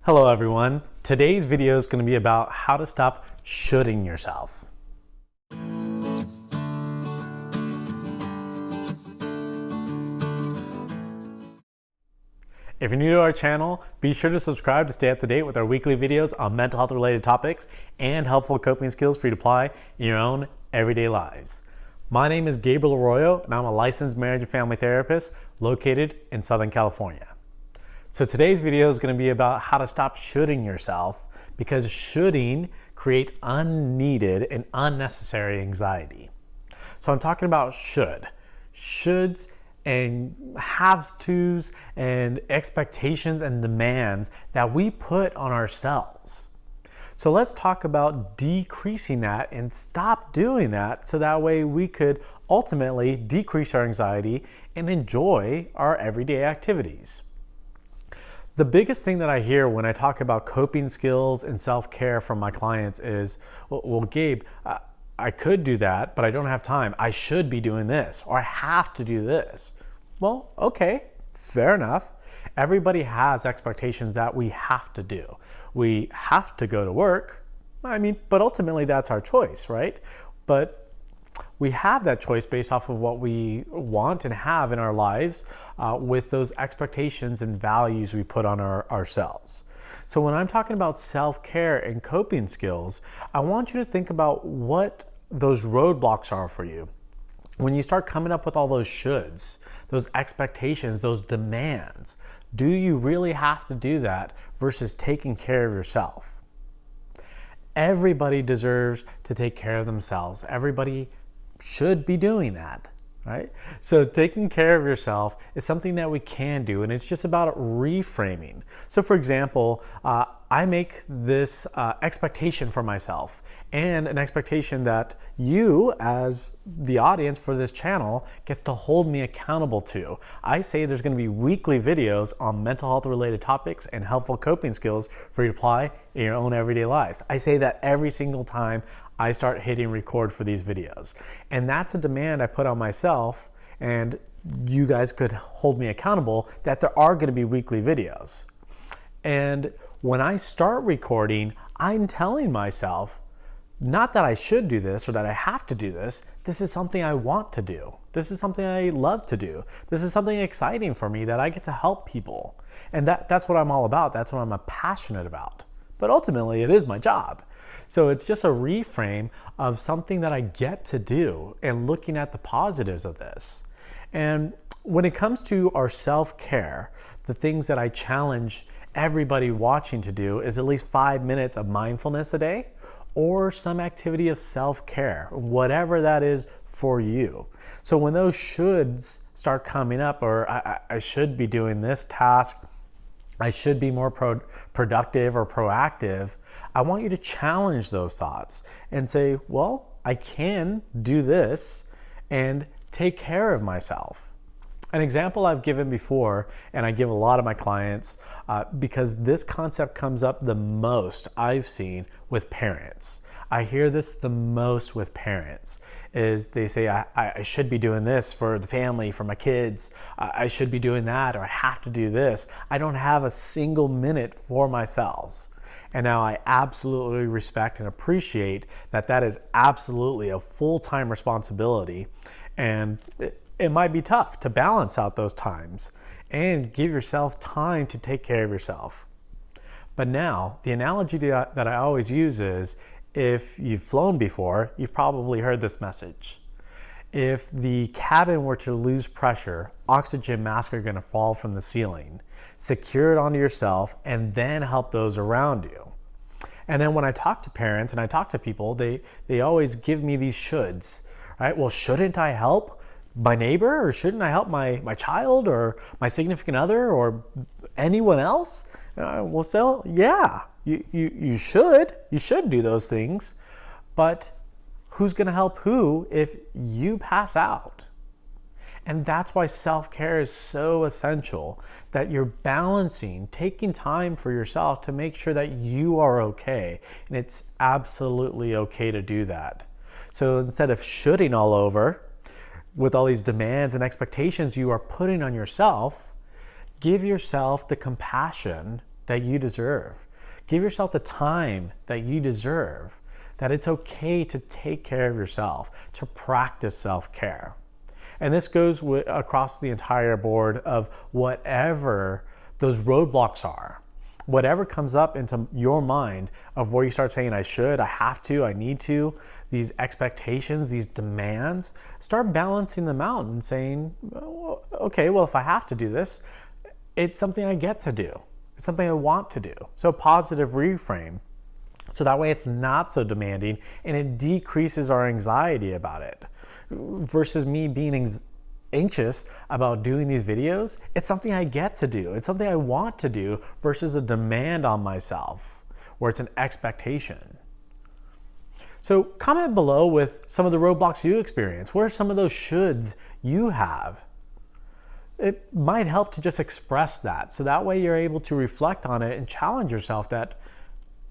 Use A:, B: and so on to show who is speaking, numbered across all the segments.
A: Hello everyone. Today's video is going to be about how to stop shoulding yourself. If you're new to our channel, be sure to subscribe to stay up to date with our weekly videos on mental health related topics and helpful coping skills for you to apply in your own everyday lives. My name is Gabriel Arroyo and I'm a licensed marriage and family therapist located in Southern California. So today's video is going to be about how to stop shoulding yourself, because shoulding creates unneeded and unnecessary anxiety. So I'm talking about shoulds and haves tos and expectations and demands that we put on ourselves. So let's talk about decreasing that and stop doing that, so that way we could ultimately decrease our anxiety and enjoy our everyday activities. The biggest thing that I hear when I talk about coping skills and self-care from my clients is, well, Gabe, I could do that, but I don't have time. I should be doing this, or I have to do this. Well, okay, fair enough. Everybody has expectations that we have to do. We have to go to work. But ultimately that's our choice, right? But we have that choice based off of what we want and have in our lives with those expectations and values we put on ourselves. So when I'm talking about self-care and coping skills, I want you to think about what those roadblocks are for you. When you start coming up with all those shoulds, those expectations, those demands, do you really have to do that versus taking care of yourself? Everybody deserves to take care of themselves. Everybody should be doing that, right? So taking care of yourself is something that we can do, and it's just about reframing. So for example, I make this expectation for myself, and an expectation that you as the audience for this channel gets to hold me accountable to. I say there's going to be weekly videos on mental health related topics and helpful coping skills for you to apply in your own everyday lives. I say that every single time I start hitting record for these videos. And that's a demand I put on myself, and you guys could hold me accountable that there are going to be weekly videos. And when I start recording, I'm telling myself, not that I should do this or that I have to do this. This is something I want to do. This is something I love to do. This is something exciting for me that I get to help people. And that's what I'm all about. That's what I'm passionate about. But ultimately, it is my job. So it's just a reframe of something that I get to do and looking at the positives of this. And when it comes to our self-care, the things that I challenge everybody watching to do is at least 5 minutes of mindfulness a day, or some activity of self-care, whatever that is for you. So when those shoulds start coming up, or I should be doing this task, I should be more productive or proactive, I want you to challenge those thoughts and say, well, I can do this and take care of myself. An example I've given before, and I give a lot of my clients, because this concept comes up the most I've seen with parents. I hear this the most with parents, is they say, I should be doing this for the family, for my kids. I should be doing that, or I have to do this. I don't have a single minute for myself. And now I absolutely respect and appreciate that that is absolutely a full-time responsibility. And it might be tough to balance out those times and give yourself time to take care of yourself. But now, the analogy that I always use is, if you've flown before, you've probably heard this message. If the cabin were to lose pressure, oxygen masks are going to fall from the ceiling. Secure it onto yourself and then help those around you. And then when I talk to parents and I talk to people, they always give me these shoulds, right? Well, shouldn't I help my neighbor, or shouldn't I help my child or my significant other or anyone else? We'll say, yeah, you should do those things, but who's going to help who if you pass out? And that's why self-care is so essential, that you're balancing, taking time for yourself to make sure that you are okay. And it's absolutely okay to do that. So instead of shoulding all over with all these demands and expectations you are putting on yourself, give yourself the compassion that you deserve. Give yourself the time that you deserve, that it's okay to take care of yourself, to practice self-care. And this goes across the entire board of whatever those roadblocks are. Whatever comes up into your mind of where you start saying, I should, I have to, I need to, these expectations, these demands, start balancing them out and saying, okay, well, if I have to do this, it's something I get to do. It's something I want to do. So positive reframe. So that way it's not so demanding and it decreases our anxiety about it. Versus me being anxious about doing these videos, it's something I get to do. It's something I want to do versus a demand on myself where it's an expectation. So comment below with some of the roadblocks you experience. What are some of those shoulds you have? It might help to just express that. So that way you're able to reflect on it and challenge yourself that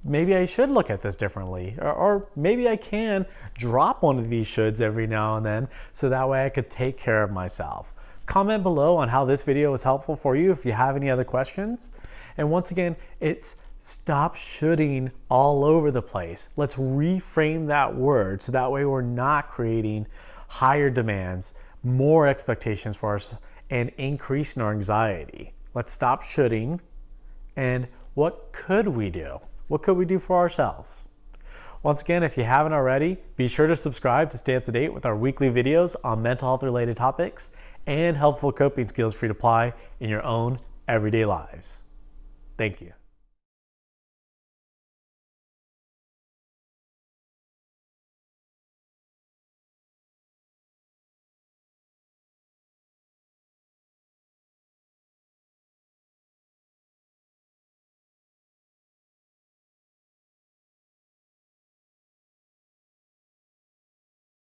A: maybe I should look at this differently, or maybe I can drop one of these shoulds every now and then so that way I could take care of myself. Comment below on how this video was helpful for you if you have any other questions. And once again, it's stop shoulding all over the place. Let's reframe that word so that way we're not creating higher demands, more expectations for us, and increasing our anxiety. Let's stop shoulding, and what could we do? What could we do for ourselves? Once again, if you haven't already, be sure to subscribe to stay up to date with our weekly videos on mental health related topics and helpful coping skills for you to apply in your own everyday lives. Thank you.